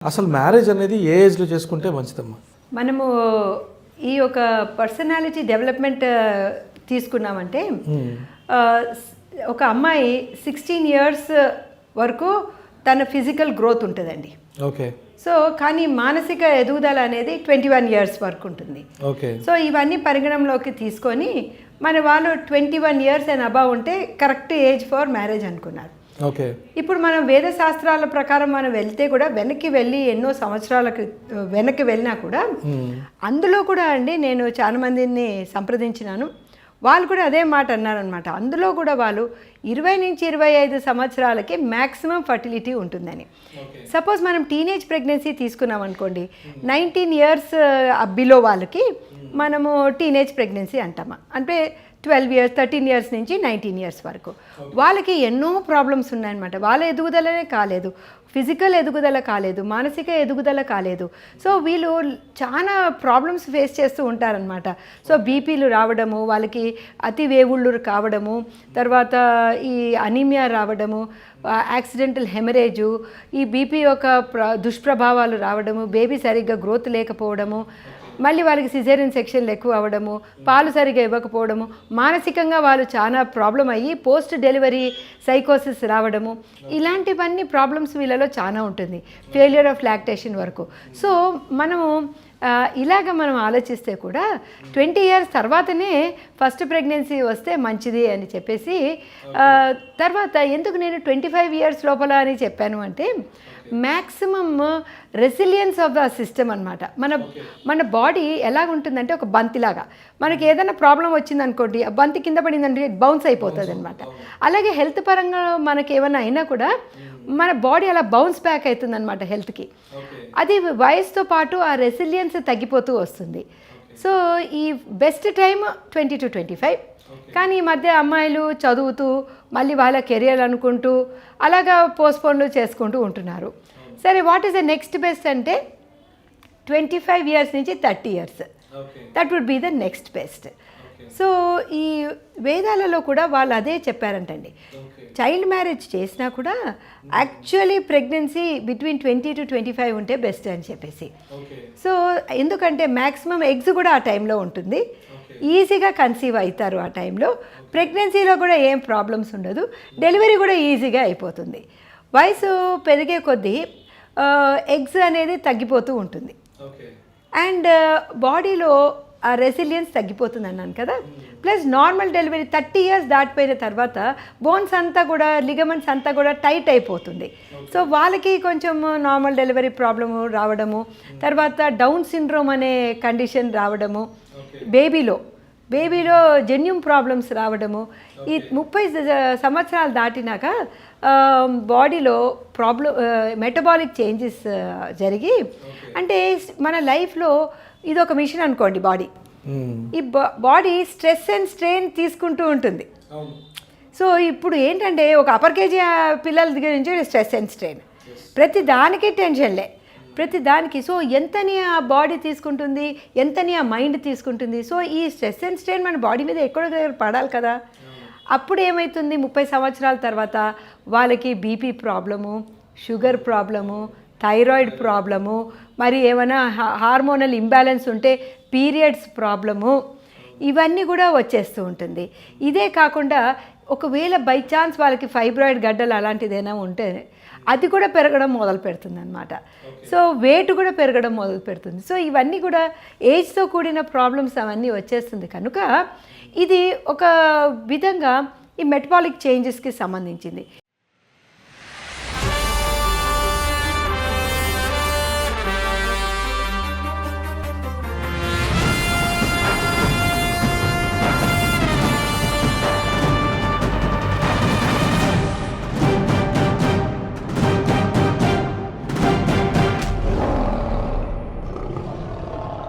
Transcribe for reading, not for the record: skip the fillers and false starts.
అసలు మ్యారేజ్ అనేది ఏ ఏజ్లో చేసుకుంటే మంచిదమ్మా? మనము ఈ యొక్క పర్సనాలిటీ డెవలప్మెంట్ తీసుకున్నామంటే ఒక అమ్మాయి 16 ఇయర్స్ వరకు తన ఫిజికల్ గ్రోత్ ఉంటుందండి. ఓకే. సో కానీ మానసిక ఎదుగుదల అనేది 21 ఇయర్స్ వరకు ఉంటుంది. ఓకే. సో ఇవన్నీ పరిగణంలోకి తీసుకొని మన వాళ్ళు 21 ఇయర్స్ అండ్ అబవ్ ఉంటే కరెక్ట్ ఏజ్ ఫర్ మ్యారేజ్ అనుకున్నారు. ఓకే. ఇప్పుడు మనం వేద శాస్త్రాల ప్రకారం మనం వెళ్తే కూడా వెనక్కి వెళ్ళి ఎన్నో సంవత్సరాలకు వెనక్కి వెళ్ళినా కూడా అందులో కూడా అండి నేను చాలా మందిని సంప్రదించినాను. వాళ్ళు కూడా అదే మాట అన్నారనమాట. అందులో కూడా వాళ్ళు 20 నుంచి 25 సంవత్సరాలకి మ్యాక్సిమం ఫర్టిలిటీ ఉంటుందని. సపోజ్ మనం టీనేజ్ ప్రెగ్నెన్సీ తీసుకున్నాం అనుకోండి, 19 ఇయర్స్ బిలో వాళ్ళకి మనము టీనేజ్ ప్రెగ్నెన్సీ అంటామా, అంటే 12 ఇయర్స్ 13 ఇయర్స్ నుంచి 19 ఇయర్స్ వరకు వాళ్ళకి ఎన్నో ప్రాబ్లమ్స్ ఉన్నాయన్నమాట. వాళ్ళ ఎదుగుదలనే కాలేదు, ఫిజికల్ ఎదుగుదల కాలేదు, మానసిక ఎదుగుదల కాలేదు. సో వీళ్ళు చాలా ప్రాబ్లమ్స్ ఫేస్ చేస్తూ ఉంటారనమాట. సో బీపీలు రావడము, వాళ్ళకి అతి వేవుళ్ళు కావడము, తర్వాత ఈ అనీమియా రావడము, యాక్సిడెంటల్ హెమరేజు, ఈ బీపీ యొక్క దుష్ప్రభావాలు రావడము, బేబీ సరిగ్గా గ్రోత్ లేకపోవడము, మళ్ళీ వాళ్ళకి సిజేరియన్ సెక్షన్లు ఎక్కువ అవ్వడము, పాలు సరిగా ఇవ్వకపోవడము, మానసికంగా వాళ్ళు చాలా ప్రాబ్లం అయ్యి పోస్ట్ డెలివరీ సైకోసిస్ రావడము, ఇలాంటివన్నీ ప్రాబ్లమ్స్ వీళ్ళలో చాలా ఉంటుంది, ఫెయిల్యూర్ ఆఫ్ లాక్టేషన్ వరకు. సో మనము ఇలాగ మనం ఆలోచిస్తే కూడా 20 ఇయర్స్ తర్వాతనే ఫస్ట్ ప్రెగ్నెన్సీ వస్తే మంచిది అని చెప్పేసి, తర్వాత ఎందుకు నేను 25 ఇయర్స్ లోపల అని చెప్పాను అంటే maximum resilience of the system అనమాట. మన బాడీ ఎలాగుంటుందంటే ఒక బంతిలాగా, మనకి ఏదైనా ప్రాబ్లం వచ్చిందనుకోండి, ఆ బంతి కింద పడిందంటే బౌన్స్ అయిపోతుంది అనమాట. అలాగే హెల్త్ పరంగా మనకి ఏమైనా అయినా కూడా మన బాడీ అలా బౌన్స్ బ్యాక్ అవుతుంది అనమాట హెల్త్కి. అది వయసుతో పాటు ఆ రెసిలియన్స్ తగ్గిపోతూ వస్తుంది. సో ఈ బెస్ట్ టైం 20 to 25. కానీ ఈ మధ్య అమ్మాయిలు చదువుతూ మళ్ళీ వాళ్ళ కెరియర్ అనుకుంటూ అలాగా పోస్ట్పోన్లు చేసుకుంటూ ఉంటున్నారు. సరే, what is the next best అంటే 25 ఇయర్స్ నుంచి 30 years, that would be the next best. So ఈ వేదాలలో కూడా వాళ్ళు అదే చెప్పారంటండి. చైల్డ్ మ్యారేజ్ చేసినా కూడా యాక్చువల్లీ ప్రెగ్నెన్సీ బిట్వీన్ 20 to 25 ఉంటే బెస్ట్ అని చెప్పేసి. సో ఎందుకంటే మ్యాక్సిమం ఎగ్స్ కూడా ఆ టైంలో ఉంటుంది, ఈజీగా కన్సీవ్ అవుతారు ఆ టైంలో, ప్రెగ్నెన్సీలో కూడా ఏం ప్రాబ్లమ్స్ ఉండదు, డెలివరీ కూడా ఈజీగా అయిపోతుంది. వయసు పెరిగే కొద్దీ ఎగ్స్ అనేది తగ్గిపోతూ ఉంటుంది అండ్ బాడీలో ఆ రెసిలియన్స్ తగ్గిపోతుంది అన్నాను కదా. ప్లస్ నార్మల్ డెలివరీ 30 ఇయర్స్ దాటిపోయిన తర్వాత బోన్స్ అంతా కూడా, లిగమెంట్స్ అంతా కూడా టైట్ అయిపోతుంది. సో వాళ్ళకి కొంచెం నార్మల్ డెలివరీ ప్రాబ్లము రావడము, తర్వాత డౌన్ సిండ్రోమ్ అనే కండిషన్ రావడము, బేబీలో జెన్యూమ్ ప్రాబ్లమ్స్ రావడము, ఈ 30 సంవత్సరాలు దాటినాక బాడీలో మెటబాలిక్ చేంజెస్ జరిగి, అంటే మన లైఫ్లో ఇది ఒక మిషన్ అనుకోండి బాడీ. ఈ బాడీ స్ట్రెస్ అండ్ స్ట్రెయిన్ తీసుకుంటూ ఉంటుంది. సో ఇప్పుడు ఏంటంటే ఒక అప్పర్ కేజీ పిల్లల దగ్గర నుంచి స్ట్రెస్ అండ్ స్ట్రెయిన్, ప్రతి దానికి టెన్షన్లే, ప్రతి దానికి. సో ఎంతని ఆ బాడీ తీసుకుంటుంది, ఎంతని ఆ మైండ్ తీసుకుంటుంది. సో ఈ స్ట్రెస్ అండ్ స్ట్రెయిన్ మన బాడీ మీద ఎక్కడో పడాలి కదా. అప్పుడు ఏమవుతుంది, 30 సంవత్సరాల తర్వాత వాళ్ళకి BP problem, sugar problem, thyroid problem, మరి ఏమైనా హార్మోనల్ ఇంబ్యాలెన్స్ ఉంటే పీరియడ్స్ ప్రాబ్లము, ఇవన్నీ కూడా వచ్చేస్తూ ఉంటుంది. ఇదే కాకుండా ఒకవేళ బై ఛాన్స్ వాళ్ళకి ఫైబ్రాయిడ్ గడ్డలు అలాంటిదైనా ఉంటే అది కూడా పెరగడం మొదలు పెడుతుంది అనమాట. సో వెయిట్ కూడా పెరగడం మొదలు పెడుతుంది. సో ఇవన్నీ కూడా ఏజ్తో కూడిన ప్రాబ్లమ్స్ అవన్నీ వచ్చేస్తుంది కనుక ఇది ఒక విధంగా ఈ మెటబాలిక్ చేంజెస్కి సంబంధించింది.